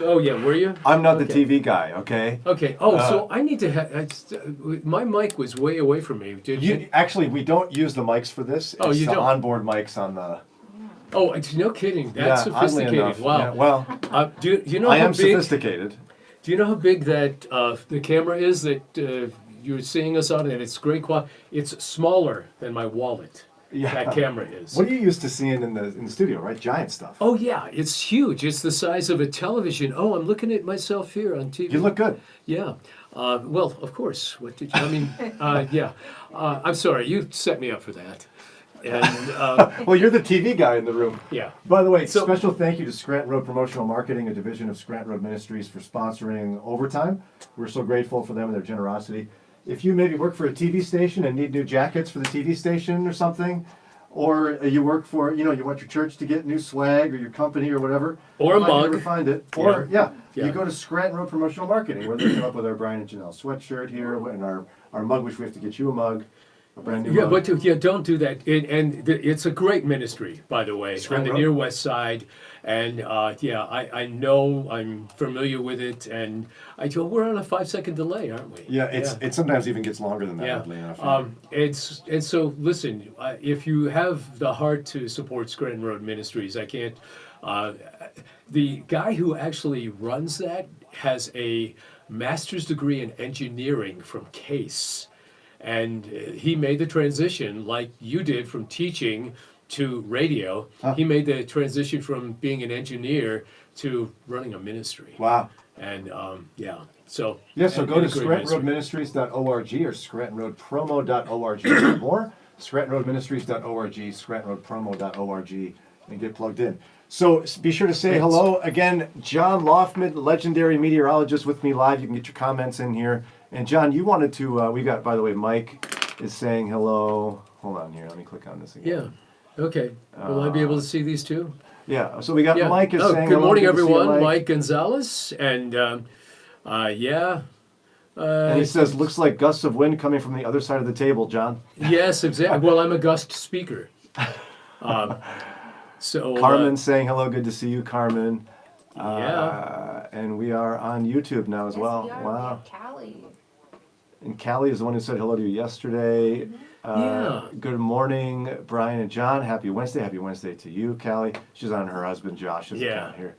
Oh yeah, were you? I'm not the Okay. TV guy, okay? Okay. Oh, so I need to have. My mic was way away from me. Actually, we don't use the mics for this. Oh, It's you the don't? onboard mics on the. Oh, no kidding. That's Yeah, oddly sophisticated. enough. Wow. Yeah, well, Do you know I how am big? sophisticated. Do you know how big that the camera is that you're seeing us on, and it's great quality. It's smaller than my wallet. Yeah. That camera is. What are you used to seeing in the studio, right? Giant stuff. Oh yeah, it's huge. It's the size of a television. Oh, I'm looking at myself here on TV. You look good. Yeah. Well, of course. What did you? I mean, yeah. I'm sorry. You set me up for that. And Well, you're the TV guy in the room. yeah. By the way, So- special thank you to Scranton Road Promotional Marketing, a division of Scranton Road Ministries, for sponsoring Overtime. We're so grateful for them and their generosity. If you maybe work for a TV station and need new jackets for the TV station or something, or you work for, you want your church to get new swag or your company or whatever. Or a you might mug. never find it. Or, Yeah. you go to Scranton Road Promotional Marketing, where they come up with our Brian and Jannelle sweatshirt here and our mug, which we have to get you a mug. A brand new Yeah, mug. but don't do that. It's a great ministry, by the way, on Scranton the Road? near west side. And I know, I'm familiar with it. And we're on a 5-second delay, aren't we? Yeah, it sometimes even gets longer than that, oddly enough. And so listen, if you have the heart to support Scranton Road Ministries, I can't. The guy who actually runs that has a master's degree in engineering from Case. And he made the transition like you did from teaching to radio. He made the transition from being an engineer to running a ministry. Wow. And so So go to and a great ministry. scrantonroadministries.org or scrantonroadpromo.org for more. scrantonroadministries.org, scrantonroadpromo.org, and get plugged in. So be sure to say hello. Again, John Loufman, legendary meteorologist, with me live. You can get your comments in here. And John, you wanted to, we got, by the way, Mike is saying hello. Hold on here, let me click on this again. Yeah. Okay. Will I be able to see these two? Yeah, so we got Yeah. Mike is saying good hello. morning, Good to see you, everyone. Mike Gonzalez. And yeah. And he says, looks like gusts of wind coming from the other side of the table, John. Yes, exactly. Well, I'm a gust speaker. So Carmen's saying hello, good to see you, Carmen. Yeah. And we are on YouTube now as well. We are. Wow. We have Callie. And Callie is the one who said hello to you yesterday. Yeah. Good morning, Brian and John. Happy Wednesday. Happy Wednesday to you, Callie. She's on her husband Josh's account here.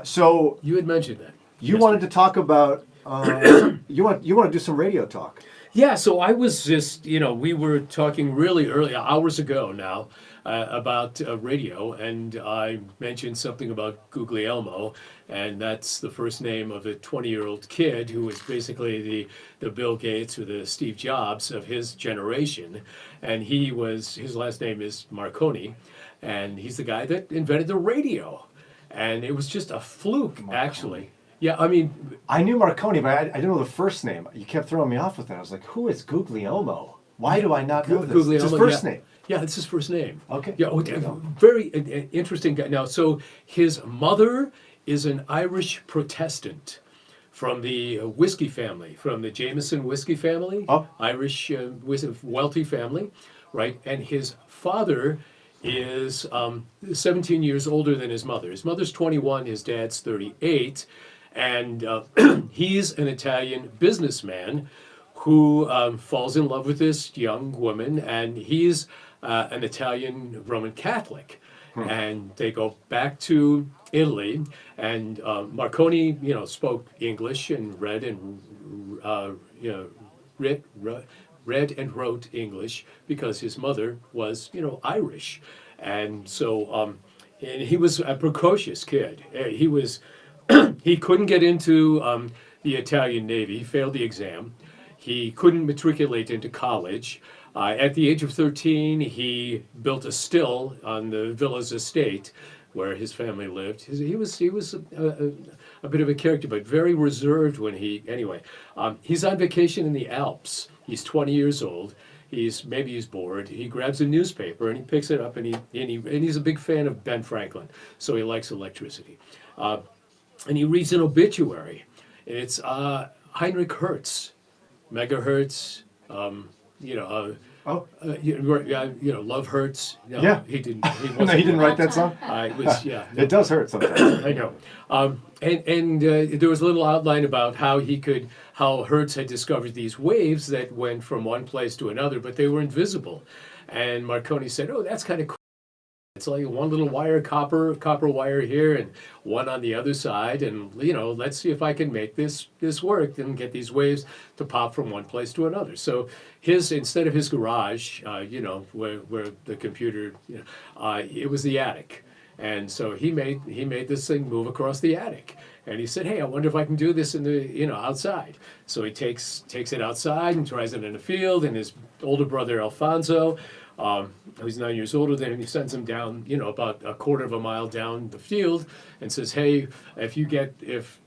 So you had mentioned that. you wanted to talk about you want to do some radio talk. Yeah, so I was just, we were talking really early, hours ago now, about radio, and I mentioned something about Guglielmo, and that's the first name of a 20-year-old kid who was basically the Bill Gates or the Steve Jobs of his generation, and his last name is Marconi, and he's the guy that invented the radio, and it was just a fluke, actually. Yeah, I mean, I knew Marconi, but I didn't know the first name. You kept throwing me off with that. I was like, who is Guglielmo? Why do I not know this? Guglielmo, It's his first name. Yeah, it's his first name. Okay. Yeah, very interesting guy. Now, so his mother is an Irish Protestant from the whiskey family, from the Jameson whiskey family. Oh. Irish wealthy family, right? And his father is 17 years older than his mother. His mother's 21, his dad's 38. And he's an Italian businessman who falls in love with this young woman, and he's an Italian Roman Catholic. And they go back to Italy, and Marconi, spoke English and read and wrote English because his mother was, Irish. And so and he was a precocious kid. He couldn't get into the Italian Navy. He failed the exam. He couldn't matriculate into college. At the age of 13, he built a still on the villa's estate where his family lived. He was a bit of a character, but very reserved when he's on vacation in the Alps. He's 20 years old. He's bored. He grabs a newspaper and he picks it up, and he's a big fan of Ben Franklin, so he likes electricity. And he reads an obituary, and it's Heinrich Hertz, megahertz, Oh, Love Hurts. No, Yeah. he didn't. He no, wasn't. he didn't write that song. It was no. It does hurt sometimes. I know. And there was a little outline about how Hertz had discovered these waves that went from one place to another, but they were invisible. And Marconi said, "Oh, that's kind of cool. It's like one little wire, copper wire here, and one on the other side, and let's see if I can make this work and get these waves to pop from one place to another." So instead of his garage, where the computer, it was the attic, and so he made this thing move across the attic, and he said, "Hey, I wonder if I can do this in the outside." So he takes it outside and tries it in the field, and his older brother Alfonso, who's 9 years older than him, he sends him down, about a quarter of a mile down the field, and says, "Hey, if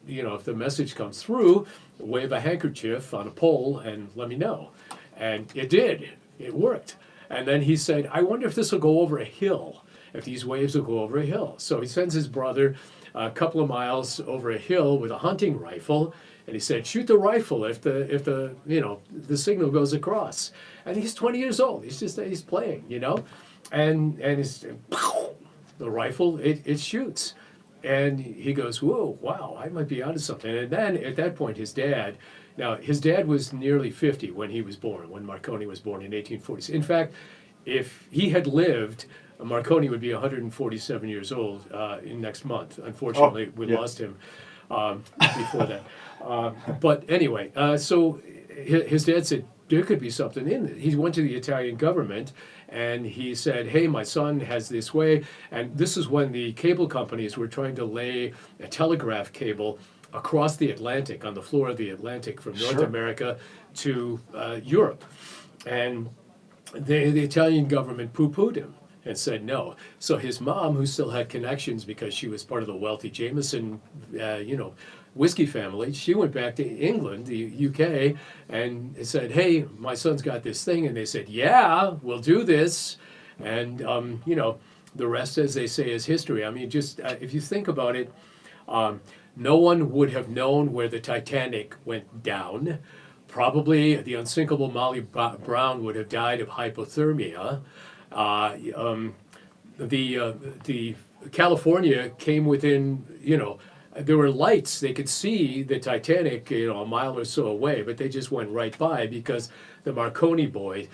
the message comes through, wave a handkerchief on a pole and let me know." And it did. It worked. And then he said, "I wonder if this will go over a hill, if these waves will go over a hill." So he sends his brother a couple of miles over a hill with a hunting rifle, and he said, "Shoot the rifle if the signal goes across." And he's 20 years old. He's playing, and the rifle it shoots, and he goes, "Whoa, wow, I might be onto something." And then at that point, his dad was nearly 50 when he was born, when Marconi was born in 1840. In fact, if he had lived, Marconi would be 147 years old in next month. Unfortunately, we lost him before that. But anyway, so his dad said, "There could be something in it." He went to the Italian government and he said, "Hey, my son has this way." And this is when the cable companies were trying to lay a telegraph cable across the Atlantic, on the floor of the Atlantic, from North Sure. America to Europe. And the Italian government poo-pooed him and said no. So his mom, who still had connections because she was part of the wealthy Jameson, whiskey family, she went back to England, the UK, and said, "Hey, my son's got this thing." And they said, "Yeah, we'll do this." And, the rest, as they say, is history. I mean, just if you think about it, no one would have known where the Titanic went down. Probably the unsinkable Molly Brown would have died of hypothermia. The California came within, there were lights. They could see the Titanic, a mile or so away, but they just went right by because the Marconi boys,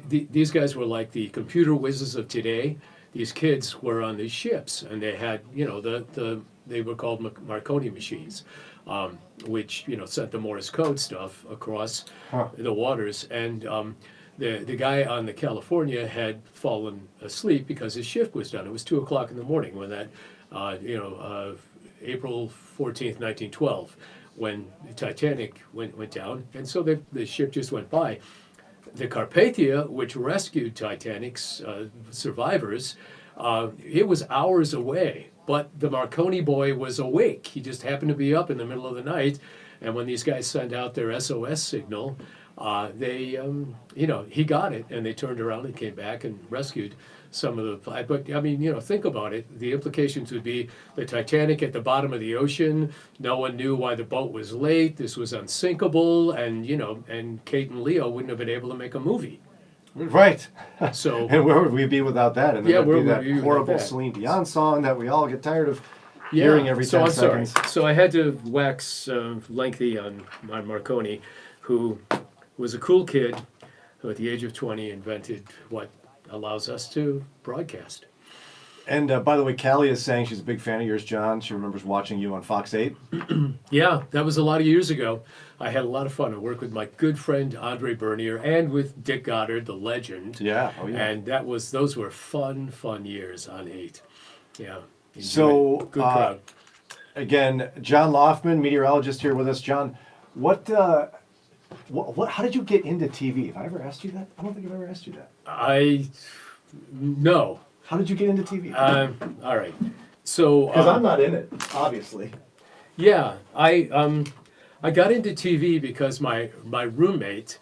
these guys were like the computer whizzes of today. These kids were on these ships, and they had, they were called Marconi machines, which sent the Morse code stuff across the waters. And the guy on the California had fallen asleep because his shift was done. It was 2:00 in the morning when that, April 14th, 1912, when the Titanic went down, and so the ship just went by. The Carpathia, which rescued Titanic's survivors, it was hours away, but the Marconi boy was awake. He just happened to be up in the middle of the night, and when these guys sent out their SOS signal, he got it, and they turned around and came back and rescued some of the. But I mean, think about it. The implications would be the Titanic at the bottom of the ocean. No one knew why the boat was late. This was unsinkable, and and Kate and Leo wouldn't have been able to make a movie. Right. So and where would we be without that? And Yeah, then where would be would we be that without horrible that? Celine Dion song that we all get tired of yeah, hearing every 10 I'm seconds. sorry. So I had to wax lengthy on Marconi, who was a cool kid who at the age of 20 invented what allows us to broadcast. And by the way, Callie is saying she's a big fan of yours, John. She remembers watching you on Fox 8. Yeah, that was a lot of years ago. I had a lot of fun. I worked with my good friend Andre Bernier and with Dick Goddard, the legend. Yeah, oh yeah. And those were fun years on 8. Yeah. Enjoyed So, it. Good crowd. Again, John Loufman, meteorologist, here with us. John, what? How did you get into TV? Have I ever asked you that? I don't think I've ever asked you that. No. How did you get into TV? All right. So Because I'm not in it, obviously. yeah, I got into TV because my roommate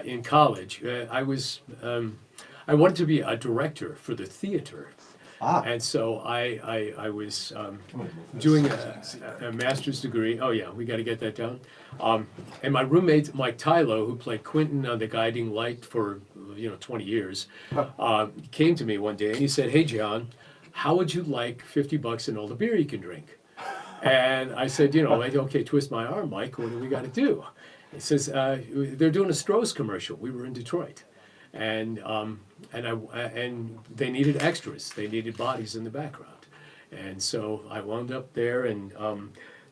in college, I wanted to be a director for the theater, Ah. And so I was doing a master's degree. Oh yeah, we got to get that down. And my roommate Mike Tylo, who played Quentin on The Guiding Light for 20 years, came to me one day and he said, "Hey John, how would you like $50 and all the beer you can drink?" And I said, okay, twist my arm, Mike. What do we got to do? He says, they're doing a Stroh's commercial. We were in Detroit, and and they needed extras. They needed bodies in the background, and so I wound up there, and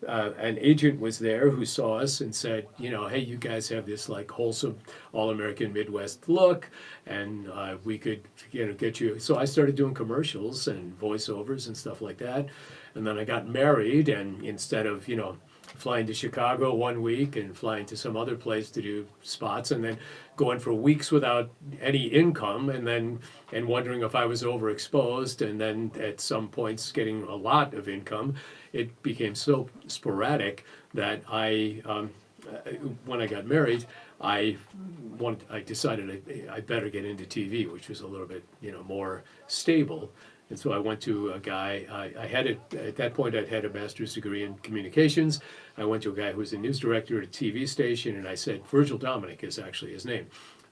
an agent was there who saw us and said, hey, you guys have this like wholesome all-American Midwest look, and we could get you. So I started doing commercials and voiceovers and stuff like that, and then I got married, and instead of flying to Chicago one week and flying to some other place to do spots and then going for weeks without any income and wondering if I was overexposed and then at some points getting a lot of income, it became so sporadic that when I got married, I decided I better get into TV, which was a little bit more stable. And so I went to a guy, at that point I'd had a master's degree in communications. I went to a guy who was a news director at a TV station, and I said, Virgil Dominic is actually his name.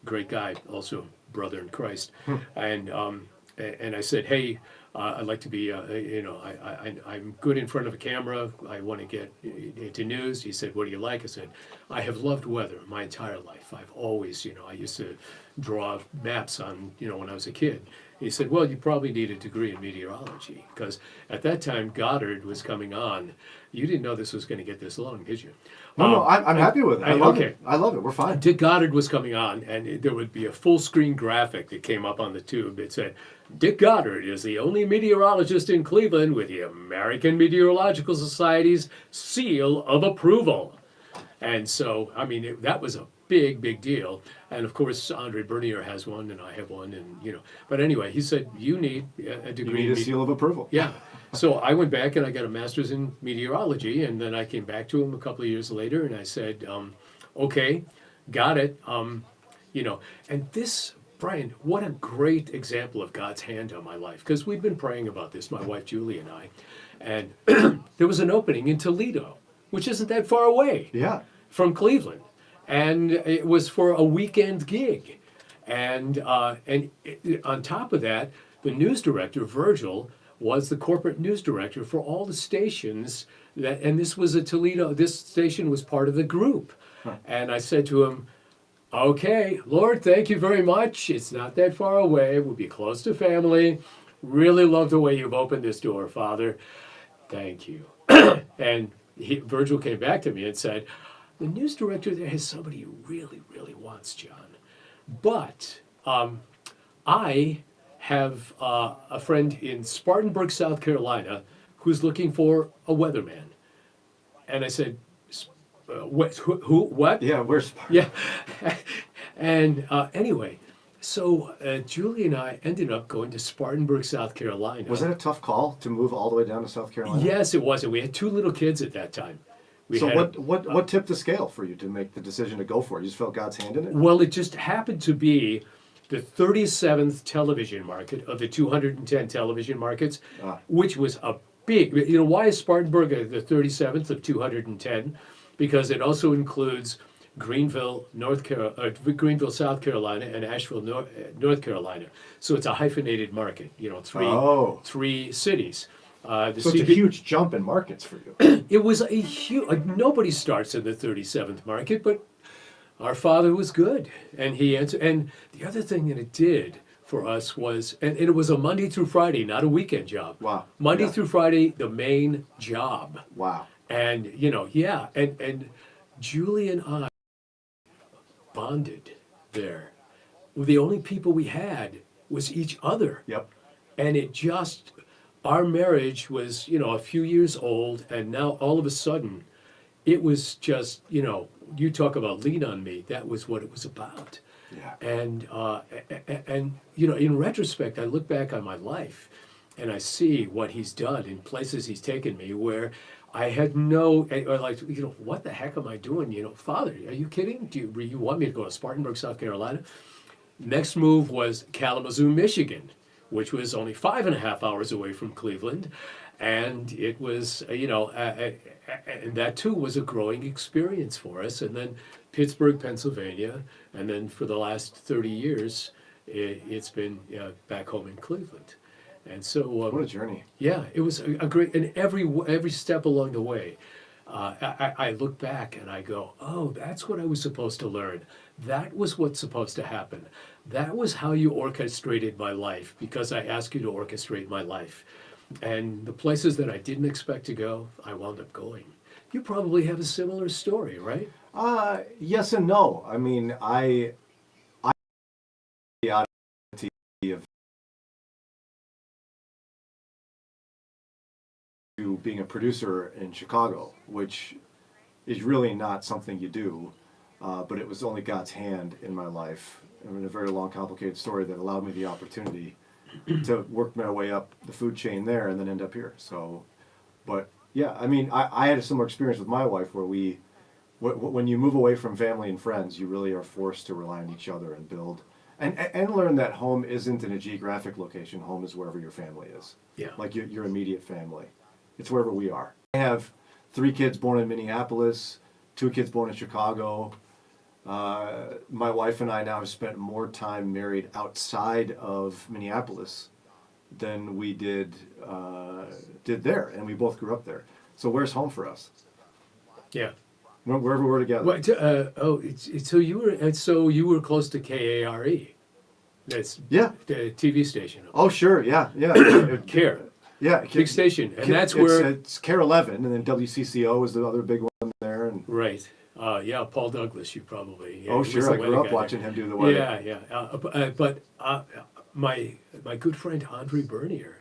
Great guy, also brother in Christ. And I said, hey, I'd like to be, I'm good in front of a camera. I want to get into news. He said, what do you like? I said, I have loved weather my entire life. I've always, I used to draw maps on, when I was a kid. He said, well, you probably need a degree in meteorology, because at that time Goddard was coming on. You didn't know this was going to get this long, did you? No, I'm happy with it. I love okay. it. I love it. We're fine. Dick Goddard was coming on, and there would be a full screen graphic that came up on the tube. It said, Dick Goddard is the only meteorologist in Cleveland with the American Meteorological Society's seal of approval. And so, that was a big deal. And of course, Andre Bernier has one, and I have one, and But anyway, he said, you need a degree. You need a seal of approval. Yeah. So I went back and I got a master's in meteorology, and then I came back to him a couple of years later, and I said, okay, got it. And this, Brian, what a great example of God's hand on my life, because we've been praying about this, my wife Julie and I, and there was an opening in Toledo, which isn't that far away from Cleveland. And it was for a weekend gig. And on top of that, the news director, Virgil, was the corporate news director for all the stations. And this was this station was part of the group. Huh. And I said to him, okay, Lord, thank you very much. It's not that far away. We'll be close to family. Really love the way you've opened this door, Father. Thank you. And Virgil came back to me and said, the news director there has somebody he really, really wants, John. But I have a friend in Spartanburg, South Carolina, who's looking for a weatherman. And I said, who, what? Yeah, where's Spartanburg? Yeah. And anyway, so Julie and I ended up going to Spartanburg, South Carolina. Was that a tough call to move all the way down to South Carolina? Yes, it was. And we had 2 little kids at that time. What tipped the scale for you to make the decision to go for it? You just felt God's hand in it? Well, it just happened to be the 37th television market of the 210 television markets, which was a big, why is Spartanburg the 37th of 210? Because it also includes Greenville, South Carolina, and Asheville, North Carolina. So it's a hyphenated market, 3 cities. So it's a huge jump in markets for you. It was a huge, nobody starts in the 37th market, but our Father was good, and he answered. And the other thing that it did for us was, and it was a Monday through Friday, not a weekend job. Wow. Monday through Friday, the main job. Wow. And, and Julie and I bonded there. The only people we had was each other. Yep. And it just, our marriage was, a few years old, and now all of a sudden, it was just, you talk about lean on me. That was what it was about. Yeah. And in retrospect, I look back on my life, and I see what he's done in places he's taken me where I had what the heck am I doing? Father, are you kidding? Do you want me to go to Spartanburg, South Carolina? Next move was Kalamazoo, Michigan, which was only 5.5 hours away from Cleveland. And it was, and that too was a growing experience for us. And then Pittsburgh, Pennsylvania, and then for the last 30 years, it's been back home in Cleveland. And so, What a journey. yeah, it was a great, and every step along the way, I look back and I go, oh, that's what I was supposed to learn. That was what's supposed to happen. That was how you orchestrated my life, because I asked you to orchestrate my life. And the places that I didn't expect to go, I wound up going. You probably have a similar story, right? Yes and no. I mean, I the oddity of being a producer in Chicago, which is really not something you do, but it was only God's hand in my life. I mean, a very long, complicated story that allowed me the opportunity to work my way up the food chain there and then end up here. So, but yeah, I mean, I had a similar experience with my wife where when you move away from family and friends, you really are forced to rely on each other and build and learn that home isn't in a geographic location. Home is wherever your family is. Yeah. Like your immediate family. It's wherever we are. I have 3 kids born in Minneapolis, 2 kids born in Chicago. My wife and I now have spent more time married outside of Minneapolis than we did there, and we both grew up there. So where's home for us? Yeah. Wherever we're together. What? So you were close to KARE. That's Yeah. the TV station. Oh, sure. Yeah. Yeah. CARE. Yeah. Big station, and that's where it's CARE 11, and then WCCO is the other big one there. And right. Yeah, Paul Douglas. You probably. Yeah, oh, he was sure. the I grew wedding up guy watching there. him do the wedding. Yeah, yeah. But my good friend Andre Bernier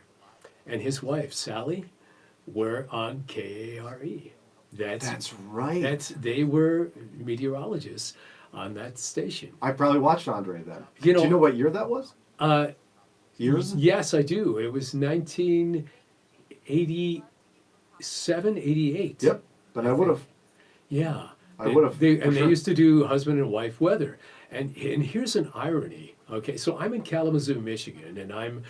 and his wife Sally were on KARE. That's right. They were meteorologists on that station. I probably watched Andre then. You know- Do you know what year that was? Years? Yes, I do. It was 1987, 88. Yep. Then I would have. Yeah. I would've, for They sure. used to do husband and wife weather. And here's an irony. Okay, so I'm in Kalamazoo, Michigan, and I'm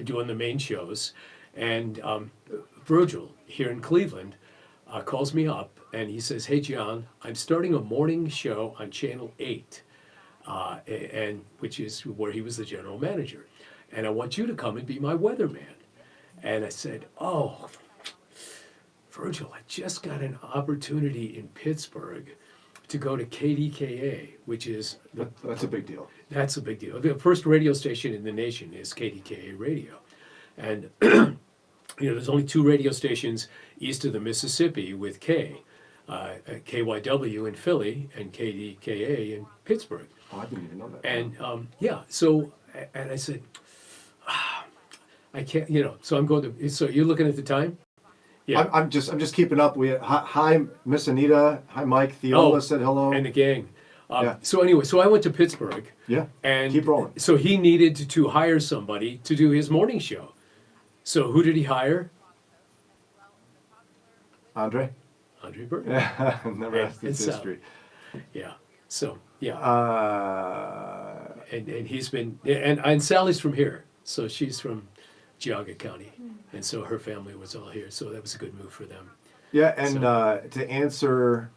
doing the main shows, and Virgil here in Cleveland calls me up and he says, "Hey John, I'm starting a morning show on Channel 8, and which is where he was the general manager, and I want you to come and be my weatherman." And I said, "Oh, Virgil, I just got an opportunity in Pittsburgh to go to KDKA, which is That's a big deal. that's a big deal. The first radio station in the nation is KDKA radio, and there's only 2 radio stations east of the Mississippi with KYW in Philly and KDKA in Pittsburgh. Oh, I didn't even know that. And so I said, I can't, So I'm going to. So you're looking at the time? Yeah. I'm just keeping up. Hi, Miss Anita. Hi, Mike. Theola said hello. And the gang. Yeah. So anyway, so I went to Pittsburgh. Yeah. And Keep rolling. So he needed to hire somebody to do his morning show. So who did he hire? Andre. Andre Bird. Yeah. And the rest And is Sal. history. Yeah. So yeah. Uh, And he's been and Sally's from here, so she's from Geauga County, and so her family was all here. So that was a good move for them. yeah, and to answer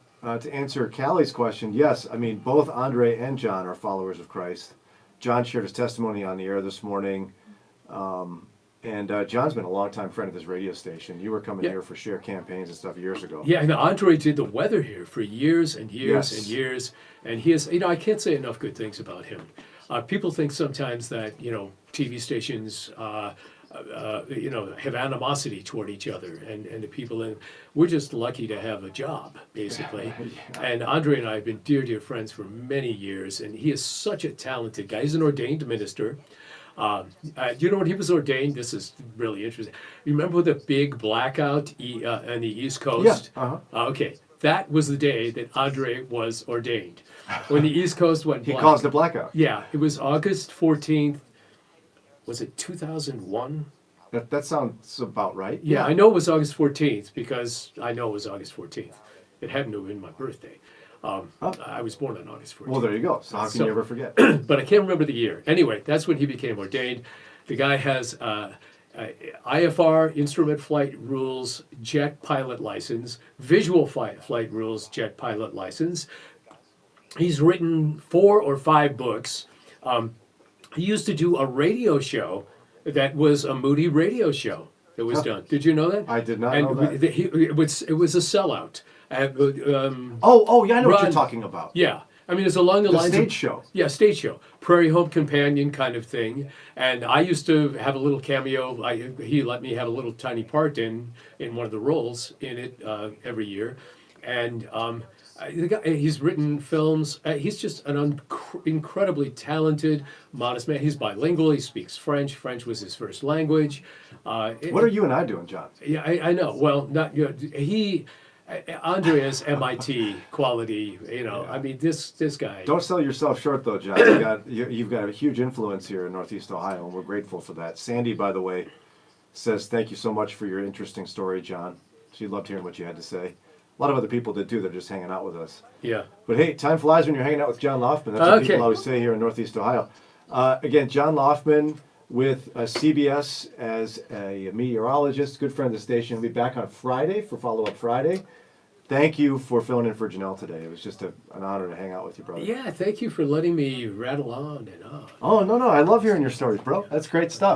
Callie's question, yes, I mean both Andre and John are followers of Christ. John shared his testimony on the air this morning, and John's been a longtime friend of this radio station. You were coming Yeah. here for share campaigns and stuff years ago. Yeah, and Andre did the weather here for years and years Yes. and years, and he is. I can't say enough good things about him. People think sometimes that TV stations. Have animosity toward each other, and the people in. We're just lucky to have a job, basically. And Andre and I have been dear friends for many years, and he is such a talented guy. He's an ordained minister. You know when he was ordained? This is really interesting. You remember the big blackout on the East Coast? Yeah. Okay, that was the day that Andre was ordained. When the East Coast went He black. caused the blackout. Yeah, it was August 14th. Was it 2001? That sounds about right. Yeah, I know it was August 14th because I know it was August 14th. It happened to have been my birthday. I was born on August 14th. Well, there you go. So how can So- you ever forget? But I can't remember the year. Anyway, that's when he became ordained. The guy has IFR, instrument flight rules, jet pilot license, visual flight rules, jet pilot license. He's written 4 or 5 books. He used to do a radio show that was a Moody radio show that was done. Did you know that? I did not and know that. it was a sellout. Oh, yeah, I know what you're Run. talking about. Yeah. I mean, it's along the The lines stage of show. Yeah, stage show, Prairie Home Companion kind of thing. And I used to have a little cameo. He let me have a little tiny part in one of the roles in it every year. And the guy, he's written films. He's just an incredibly talented, modest man. He's bilingual. He speaks French. French was his first language. What are you and I doing, John? Yeah, I know. Well, not he. Andrea's MIT quality, I mean, this guy. Don't sell yourself short, though, John. You've got a huge influence here in Northeast Ohio, and we're grateful for that. Sandy, by the way, says thank you so much for your interesting story, John. She loved hearing what you had to say. A lot of other people did too. They're just hanging out with us. Yeah. But hey, time flies when you're hanging out with John Loufman. That's what people always say here in Northeast Ohio. Again, John Loufman with CBS as a meteorologist, good friend of the station. He'll be back on Friday for Follow Up Friday. Thank you for filling in for Jannelle today. It was just an honor to hang out with you, brother. Yeah, thank you for letting me rattle on and on. Oh, no, I love hearing your stories, bro. That's great stuff.